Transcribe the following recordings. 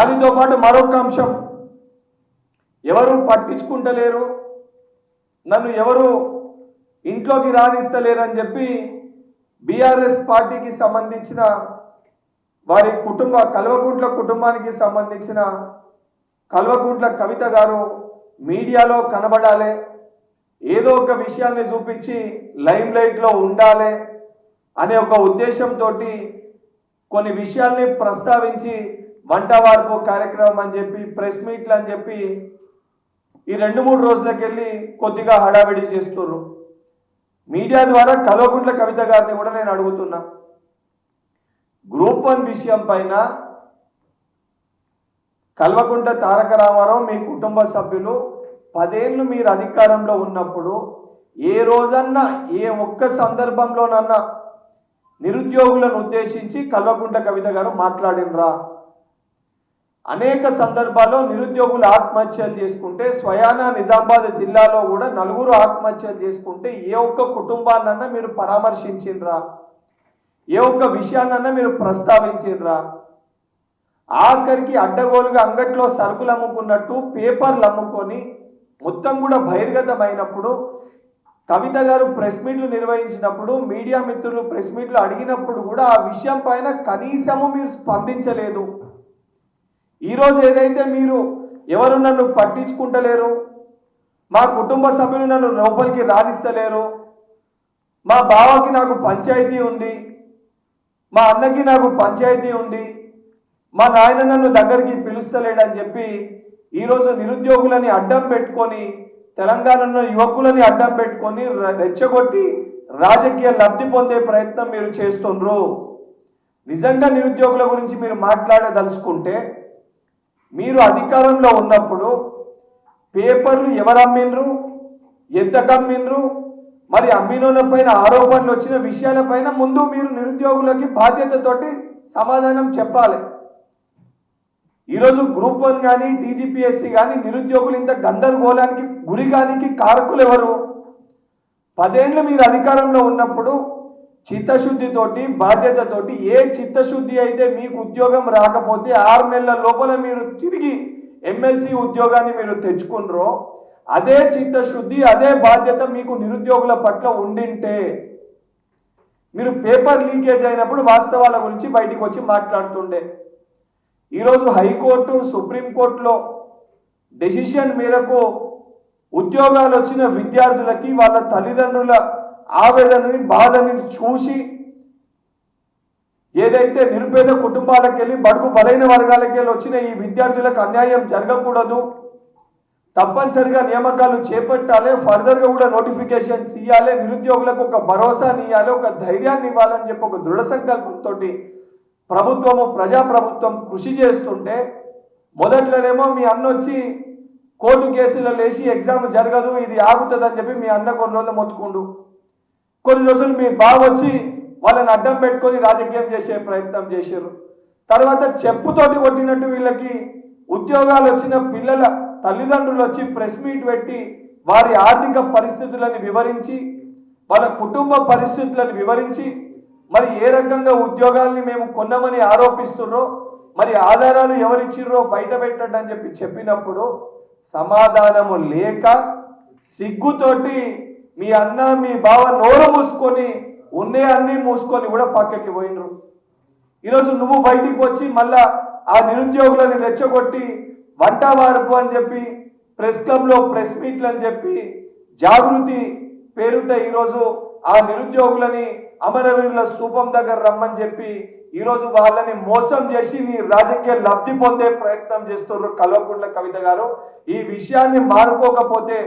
దానితో పాటు మరొక అంశం, ఎవరు పట్టించుకుంటలేరు, నన్ను ఎవరు ఇంట్లోకి రానిస్తలేరని చెప్పి బీఆర్ఎస్ పార్టీకి సంబంధించిన వారి కల్వకుంట్ల కుటుంబానికి సంబంధించిన కల్వకుంట్ల కవిత గారు మీడియాలో కనబడాలి, ఏదో ఒక విషయాన్ని చూపించి లైమ్ లైట్లో ఉండాలి అనే ఒక ఉద్దేశంతో కొన్ని విషయాల్ని ప్రస్తావించి వంట వార్పు కార్యక్రమం అని చెప్పి ప్రెస్ మీట్లు అని చెప్పి ఈ 2-3 రోజులకి వెళ్ళి కొద్దిగా హడావిడి చేస్తున్నారు. మీడియా ద్వారా కల్వకుంట్ల కవిత గారిని కూడా నేను అడుగుతున్నా, గ్రూప్ 1 విషయం పైన కల్వకుంట్ల తారక రామారావు మీ కుటుంబ సభ్యులు 10 ఏళ్ళు మీరు అధికారంలో ఉన్నప్పుడు ఏ రోజన్నా ఏ ఒక్క సందర్భంలోనన్నా నిరుద్యోగులను ఉద్దేశించి కల్వకుంట్ల కవిత గారు మాట్లాడినరా? అనేక సందర్భాల్లో నిరుద్యోగులు ఆత్మహత్యలు చేసుకుంటే, స్వయానా నిజామాబాద్ జిల్లాలో కూడా 4 ఆత్మహత్యలు చేసుకుంటే ఏ ఒక్క కుటుంబాన్నన్నా మీరు పరామర్శించిండ్రా? ఏ ఒక్క విషయాన్నన్నా మీరు ప్రస్తావించిండ్రా? ఆఖరికి అడ్డగోలుగా అంగట్లో సరుకులు అమ్ముకున్నట్టు పేపర్లు అమ్ముకొని మొత్తం కూడా బహిర్గతమైనప్పుడు, కవిత గారు ప్రెస్ మీట్లు నిర్వహించినప్పుడు, మీడియా మిత్రులు ప్రెస్ మీట్లు అడిగినప్పుడు కూడా ఆ విషయం పైన కనీసము మీరు స్పందించలేదు. ఈరోజు ఏదైతే మీరు ఎవరు నన్ను పట్టించుకుంటలేరు, మా కుటుంబ సభ్యులు నన్ను లోపలికి రాణిస్తలేరు, మా బావకి నాకు పంచాయతీ ఉంది, మా అన్నకి నాకు పంచాయతీ ఉంది, మా నాయన నన్ను దగ్గరికి పిలుస్తలేడని చెప్పి ఈరోజు నిరుద్యోగులని అడ్డం పెట్టుకొని, తెలంగాణలో యువకులని అడ్డం పెట్టుకొని రెచ్చగొట్టి రాజకీయ లబ్ధి పొందే ప్రయత్నం మీరు చేస్తుండ్రు. నిజంగా నిరుద్యోగుల గురించి మీరు మాట్లాడదలుచుకుంటే, మీరు అధికారంలో ఉన్నప్పుడు పేపర్లు ఎవరు అమ్మిండ్రు, ఎంతకు అమ్మిండ్రు, మరి అమ్మినోళ్ళ పైన ఆరోపణలు వచ్చిన విషయాలపైన ముందు మీరు నిరుద్యోగులకి బాధ్యతతోటి సమాధానం చెప్పాలి. ఈరోజు గ్రూప్ 1 కానీ టీజీపీఎస్సీ కానీ నిరుద్యోగులు ఇంత గందరగోళానికి గురిగానికి కారకులు ఎవరు? 10 ఏళ్ళు మీరు అధికారంలో ఉన్నప్పుడు చిత్తశుద్ధితోటి బాధ్యతతోటి, ఏ చిత్తశుద్ధి అయితే మీకు ఉద్యోగం రాకపోతే 6 నెలల లోపల మీరు తిరిగి ఎమ్మెల్సీ ఉద్యోగాన్ని మీరు తెచ్చుకున్నారో, అదే చిత్తశుద్ధి అదే బాధ్యత మీకు నిరుద్యోగుల పట్ల ఉండింటే మీరు పేపర్ లీకేజ్ అయినప్పుడు వాస్తవాల గురించి బయటికి వచ్చి మాట్లాడుతుండే. ఈరోజు హైకోర్టు సుప్రీంకోర్టులో డెసిషన్ మేరకు ఉద్యోగాలు వచ్చిన విద్యార్థులకి వాళ్ళ తల్లిదండ్రుల ఆవేదనని బాధని చూసి, ఏదైతే నిరుపేద కుటుంబాలకు వెళ్ళి బడుగు బలైన వర్గాలకు వెళ్ళి వచ్చిన ఈ విద్యార్థులకు అన్యాయం జరగకూడదు, తప్పనిసరిగా నియామకాలు చేపట్టాలి, ఫర్దర్గా కూడా నోటిఫికేషన్స్ ఇవ్వాలి, నిరుద్యోగులకు ఒక భరోసాని ఇవ్వాలి, ఒక ధైర్యాన్ని ఇవ్వాలని చెప్పి ఒక దృఢ సంకల్పంతో ప్రభుత్వము ప్రజాప్రభుత్వం కృషి చేస్తుంటే, మొదట్లోనేమో మీ అన్న వచ్చి కోర్టు కేసులలో వేసి ఎగ్జామ్ జరగదు, ఇది ఆగుతుందని చెప్పి మీ అన్న కొన్ని రోజులు మొత్తుకుండు. కొన్ని రోజులు మీ బావ వచ్చి వాళ్ళని అడ్డం పెట్టుకొని రాజకీయం చేసే ప్రయత్నం చేశారు. తర్వాత చెప్పుతోటి కొట్టినట్టు వీళ్ళకి ఉద్యోగాలు వచ్చిన పిల్లల తల్లిదండ్రులు వచ్చి ప్రెస్ మీట్ పెట్టి వారి ఆర్థిక పరిస్థితులను వివరించి, వాళ్ళ కుటుంబ పరిస్థితులను వివరించి, మరి ఏ రకంగా ఉద్యోగాల్ని మేము కొన్నామని ఆరోపిస్తున్నారో, మరి ఆధారాలు ఎవరిచ్చిర్రో బయట పెట్టండి అని చెప్పి చెప్పినప్పుడు సమాధానము లేక సిగ్గుతోటి మీ అన్న మీ బావ నోరు మూసుకొని ఉన్నే అన్ని మూసుకొని కూడా పక్కకి పోయినరు. ఈరోజు నువ్వు బయటికి వచ్చి మళ్ళా ఆ నిరుద్యోగులని రెచ్చగొట్టి వంట వార్పు అని చెప్పి ప్రెస్ క్లబ్లో ప్రెస్ మీట్లు అని చెప్పి జాగృతి పేరుట ఈరోజు ఆ నిరుద్యోగులని అమరవీరుల స్తూపం దగ్గర రమ్మని చెప్పి ఈరోజు వాళ్ళని మోసం చేసి నీ రాజకీయ లబ్ధి పొందే ప్రయత్నం చేస్తున్నారు కల్వకుంట్ల కవిత గారు. ఈ విషయాన్ని మారుకోకపోతే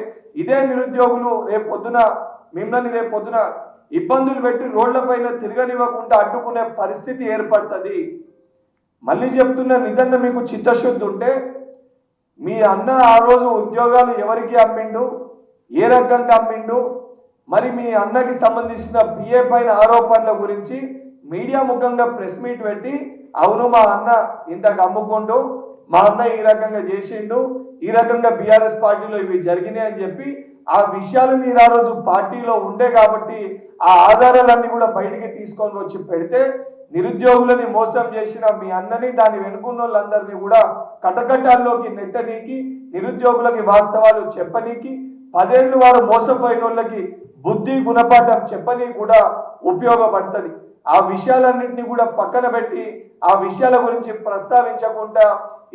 ఇదే నిరుద్యోగులు రేపొద్దున మిమ్మల్ని రేపొద్దున ఇబ్బందులు పెట్టి రోడ్లపైన తిరగనివ్వకుండా అడ్డుకునే పరిస్థితి ఏర్పడుతుంది. మళ్ళీ చెప్తున్నా, నిజంగా మీకు చిత్తశుద్ధి ఉంటే మీ అన్న ఆ రోజు ఉద్యోగాలు ఎవరికి అమ్మిండు, ఏ రకంగా అమ్మిండు, మరి మీ అన్నకి సంబంధించిన పిఏ పైన ఆరోపణల గురించి మీడియా ముఖంగా ప్రెస్ మీట్ పెట్టి, అవును మా అన్న ఇంతకు అమ్ముకుంటూ, మా అన్న ఈ రకంగా చేసిండు, ఈ రకంగా బీఆర్ఎస్ పార్టీలో ఇవి జరిగినాయి అని చెప్పి ఆ విషయాలు మీరు ఆ రోజు పార్టీలో ఉండే కాబట్టి ఆ ఆధారాలన్నీ కూడా బయటికి తీసుకొని వచ్చి పెడితే నిరుద్యోగులని మోసం చేసిన మీ అన్నని దాని వెనుకున్న వాళ్ళందరినీ కూడా కటకటాల్లోకి నెట్టనీకి, నిరుద్యోగులకి వాస్తవాలు చెప్పనీకి, 10 ఏళ్ళు వారు మోసపోయిన వాళ్ళకి బుద్ధి గుణపాఠం చెప్పని కూడా ఉపయోగపడుతుంది. ఆ విషయాలన్నింటినీ కూడా పక్కన పెట్టి ఆ విషయాల గురించి ప్రస్తావించకుండా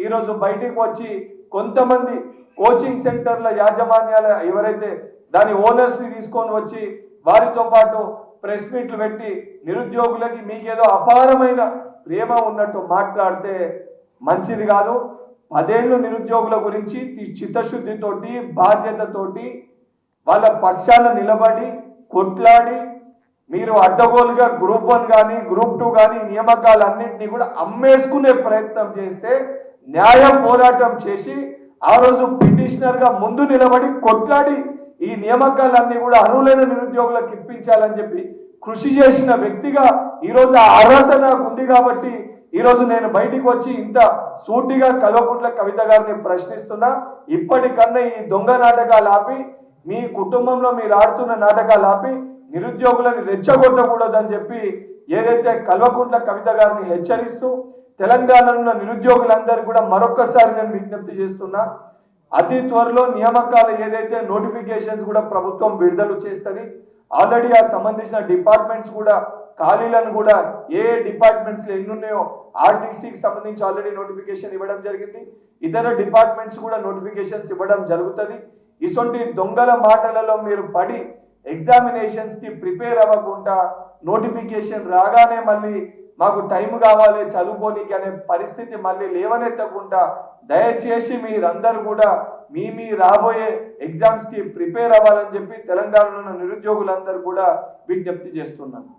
ఈరోజు బయటికి వచ్చి కొంతమంది కోచింగ్ సెంటర్ల యాజమాన్యాల ఎవరైతే దాని ఓనర్స్ ని తీసుకొని వచ్చి వారితో పాటు ప్రెస్ మీట్లు పెట్టి నిరుద్యోగులకి మీకేదో అపారమైన ప్రేమ ఉన్నట్టు మాట్లాడితే మంచిది కాదు. 10 ఏళ్ళు నిరుద్యోగుల గురించి చిత్తశుద్ధితోటి బాధ్యతతోటి వాళ్ళ పక్షాన నిలబడి కొట్లాడి మీరు అడ్డగోలుగా గ్రూప్ 1 కానీ గ్రూప్ 2 కానీ నియామకాలన్నింటినీ కూడా అమ్మేసుకునే ప్రయత్నం చేస్తే న్యాయ పోరాటం చేసి ఆ రోజు పిటిషనర్ గా ముందు నిలబడి కొట్లాడి ఈ నియామకాలన్నీ కూడా అర్హులైన నిరుద్యోగులకు ఇప్పించాలని చెప్పి కృషి చేసిన వ్యక్తిగా ఈరోజు ఆ అర్హత నాకు ఉంది కాబట్టి ఈరోజు నేను బయటికి వచ్చి ఇంత సూటిగా కల్వకుంట్ల కవిత గారిని ప్రశ్నిస్తున్నా. ఇప్పటికన్నా ఈ దొంగ నాటకాలు ఆపి, మీ కుటుంబంలో మీరు ఆడుతున్న నాటకాలు ఆపి నిరుద్యోగులను రెచ్చగొట్టకూడదని చెప్పి ఏదైతే కల్వకుంట్ల కవిత గారిని హెచ్చరిస్తూ తెలంగాణలో ఉన్న నిరుద్యోగులందరూ కూడా మరొక్కసారి నేను విజ్ఞప్తి చేస్తున్నా. అతి త్వరలో నియామకాలు ఏదైతే నోటిఫికేషన్స్ కూడా ప్రభుత్వం విడుదల చేస్తుంది. ఆల్రెడీ ఆ సంబంధించిన డిపార్ట్మెంట్స్ కూడా ఖాళీలను కూడా ఏ డిపార్ట్మెంట్స్ లో ఎన్ని ఉన్నాయో ఆర్టీసీకి సంబంధించి ఆల్రెడీ నోటిఫికేషన్ ఇవ్వడం జరిగింది. ఇతర డిపార్ట్మెంట్స్ కూడా నోటిఫికేషన్స్ ఇవ్వడం జరుగుతుంది. ఇటువంటి దొంగల మాటలలో మీరు పడి ఎగ్జామినేషన్స్ కి ప్రిపేర్ అవ్వకుండా నోటిఫికేషన్ రాగానే మళ్ళీ మాకు టైం కావాలి చదువుకోనికి అనే పరిస్థితి మళ్ళీ లేవనెత్తకుండా దయచేసి మీరందరూ కూడా మీ రాబోయే ఎగ్జామ్స్ కి ప్రిపేర్ అవ్వాలని చెప్పి తెలంగాణలో ఉన్న నిరుద్యోగులందరూ కూడా విజ్ఞప్తి చేస్తున్నాను.